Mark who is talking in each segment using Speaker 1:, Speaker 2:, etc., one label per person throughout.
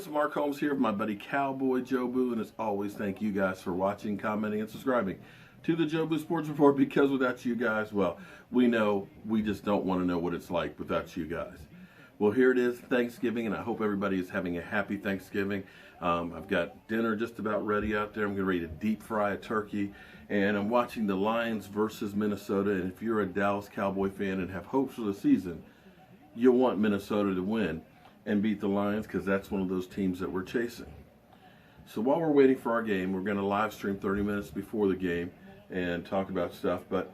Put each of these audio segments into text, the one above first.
Speaker 1: Sports. Mark Holmes here with my buddy Cowboy Joe Boo, and as always, thank you guys for watching, commenting, and subscribing to the Joe Boo Sports Report, because without you guys, well, we know we just don't want to know what it's like without you guys. Well, here it is, Thanksgiving, and I hope everybody is having a happy Thanksgiving. I've got dinner just about ready out there. I'm getting ready to deep fry a turkey, and I'm watching the Lions versus Minnesota, and if you're a Dallas Cowboy fan and have hopes for the season, you'll want Minnesota to win and beat the Lions, because that's one of those teams that we're chasing. So while we're waiting for our game, we're going to live stream 30 minutes before the game and talk about stuff, but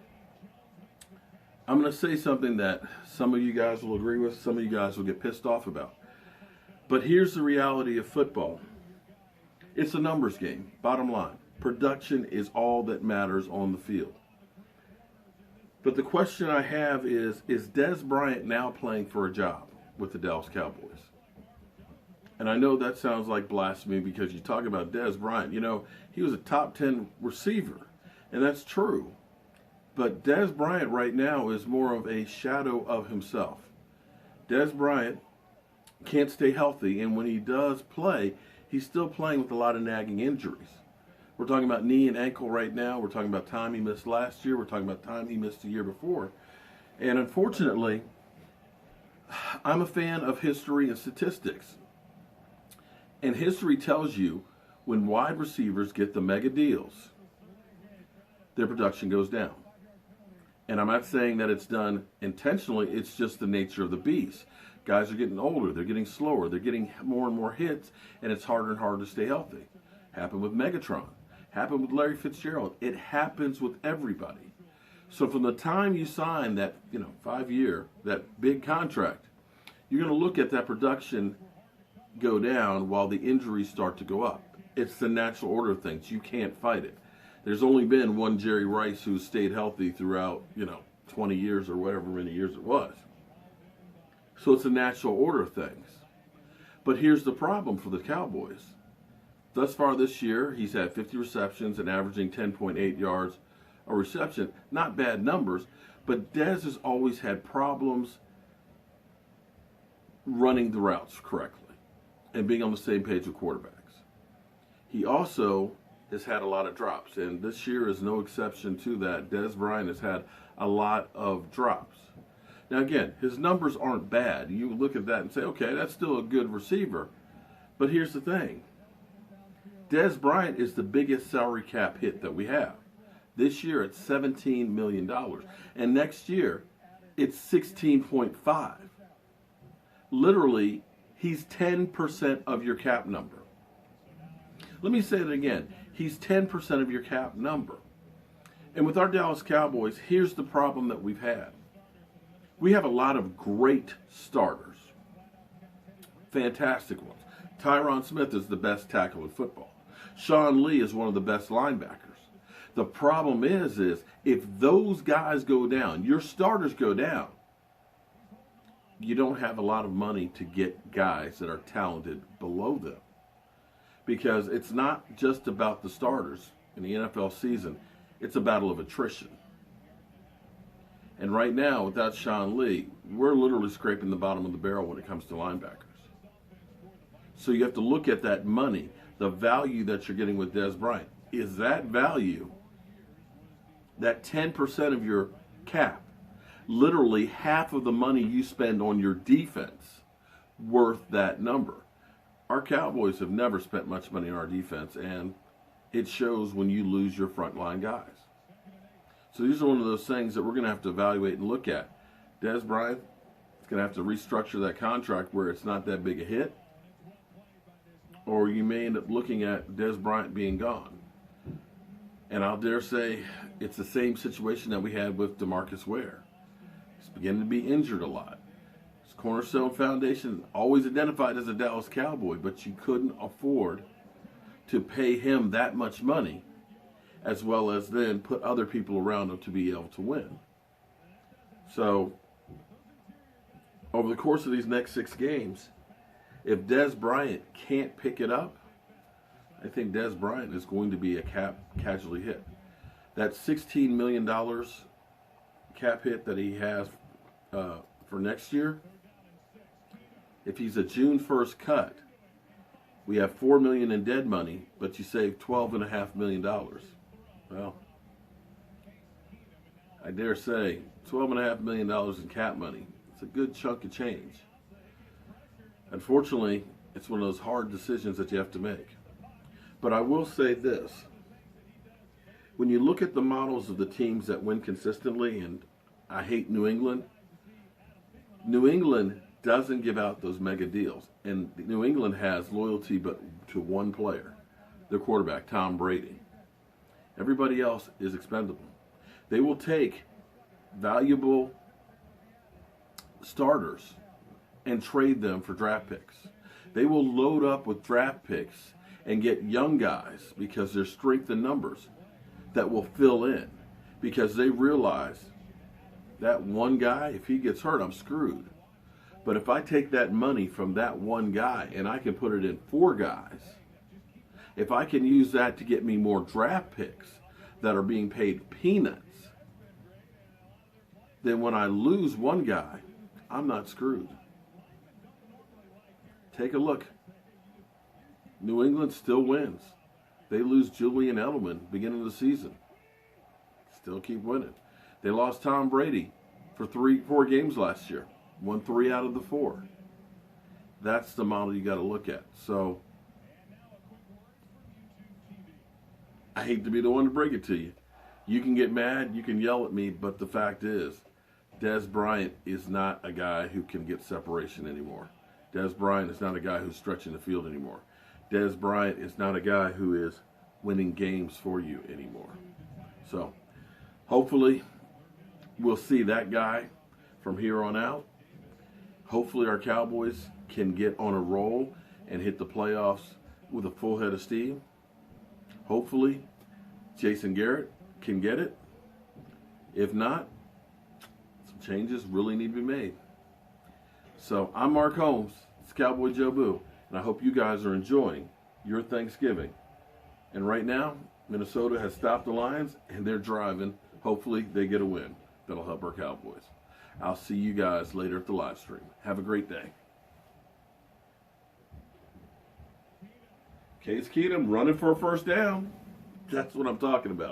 Speaker 1: I'm going to say something that some of you guys will agree with, some of you guys will get pissed off about. But here's the reality of football. It's a numbers game, bottom line. Production is all that matters on the field. But the question I have is Dez Bryant now playing for a job with the Dallas Cowboys? And I know that sounds like blasphemy, because you talk about Dez Bryant. You know, he was a top 10 receiver, and that's true. But Dez Bryant right now is more of a shadow of himself. Dez Bryant can't stay healthy, and when he does play, he's still playing with a lot of nagging injuries. We're talking about knee and ankle right now. We're talking about time he missed last year. We're talking about time he missed the year before. And unfortunately, I'm a fan of history and statistics. And history tells you when wide receivers get the mega deals, their production goes down. And I'm not saying that it's done intentionally. It's just the nature of the beast. Guys are getting older. They're getting slower. They're getting more and more hits, and it's harder and harder to stay healthy. Happened with Megatron. Happened with Larry Fitzgerald. It happens with everybody. So from the time you sign that 5-year, that big contract, you're going to look at that production go down while the injuries start to go up. It's the natural order of things. You can't fight it. There's only been one Jerry Rice who stayed healthy throughout, 20 years or whatever many years it was. So it's a natural order of things. But here's the problem for the Cowboys. Thus far this year, he's had 50 receptions and averaging 10.8 yards a reception. Not bad numbers, but Dez has always had problems running the routes correctly and being on the same page with quarterbacks. He also has had a lot of drops, and this year is no exception to that. Dez Bryant has had a lot of drops. Now again, his numbers aren't bad. You look at that and say, okay, that's still a good receiver. But here's the thing. Dez Bryant is the biggest salary cap hit that we have. This year it's $17 million. And next year it's 16.5. Literally, he's 10% of your cap number. Let me say it again. He's 10% of your cap number. And with our Dallas Cowboys, here's the problem that we've had. We have a lot of great starters. Fantastic ones. Tyron Smith is the best tackle in football. Sean Lee is one of the best linebackers. The problem is if those guys go down, your starters go down, you don't have a lot of money to get guys that are talented below them. Because it's not just about the starters in the NFL season. It's a battle of attrition. And right now, without Sean Lee, we're literally scraping the bottom of the barrel when it comes to linebackers. So you have to look at that money, the value that you're getting with Dez Bryant. Is that value, that 10% of your cap, literally half of the money you spend on your defense, worth that number? Our Cowboys have never spent much money on our defense, and it shows when you lose your frontline guys. So these are one of those things that we're going to have to evaluate and look at. Dez Bryant is going to have to restructure that contract where it's not that big a hit, or you may end up looking at Dez Bryant being gone. And I'll dare say it's the same situation that we had with DeMarcus Ware. He's beginning to be injured a lot. Cornerstone Foundation, always identified as a Dallas Cowboy, but you couldn't afford to pay him that much money, as well as then put other people around him to be able to win. So, over the course of these next 6 games, if Dez Bryant can't pick it up, I think Dez Bryant is going to be a casualty hit. That $16 million cap hit that he has for next year, if he's a June 1st cut, We have $4 million in dead money, but you saved $12.5 million. Well, I dare say $12.5 million in cap money. It's a good chunk of change. Unfortunately, it's one of those hard decisions that you have to make. But I will say this. When you look at the models of the teams that win consistently, and I hate New England doesn't give out those mega deals. And New England has loyalty but to one player, their quarterback, Tom Brady. Everybody else is expendable. They will take valuable starters and trade them for draft picks. They will load up with draft picks and get young guys because there's strength in numbers that will fill in because they realize that one guy, if he gets hurt, I'm screwed. But if I take that money from that one guy and I can put it in 4 guys, if I can use that to get me more draft picks that are being paid peanuts, then when I lose one guy, I'm not screwed. Take a look. New England still wins. They lose Julian Edelman beginning of the season. Still keep winning. They lost Tom Brady for 4 games last year. Won 3 out of the 4. That's the model you got to look at. So I hate to be the one to break it to you. You can get mad, you can yell at me, but the fact is, Dez Bryant is not a guy who can get separation anymore. Dez Bryant is not a guy who's stretching the field anymore. Dez Bryant is not a guy who is winning games for you anymore. So hopefully we'll see that guy from here on out. Hopefully our Cowboys can get on a roll and hit the playoffs with a full head of steam. Hopefully Jason Garrett can get it. If not, some changes really need to be made. So I'm Mark Holmes. It's Cowboy Joe Boo. And I hope you guys are enjoying your Thanksgiving. And right now, Minnesota has stopped the Lions and they're driving. Hopefully they get a win. That'll help our Cowboys. I'll see you guys later at the live stream. Have a great day. Case Keenum running for a first down. That's what I'm talking about.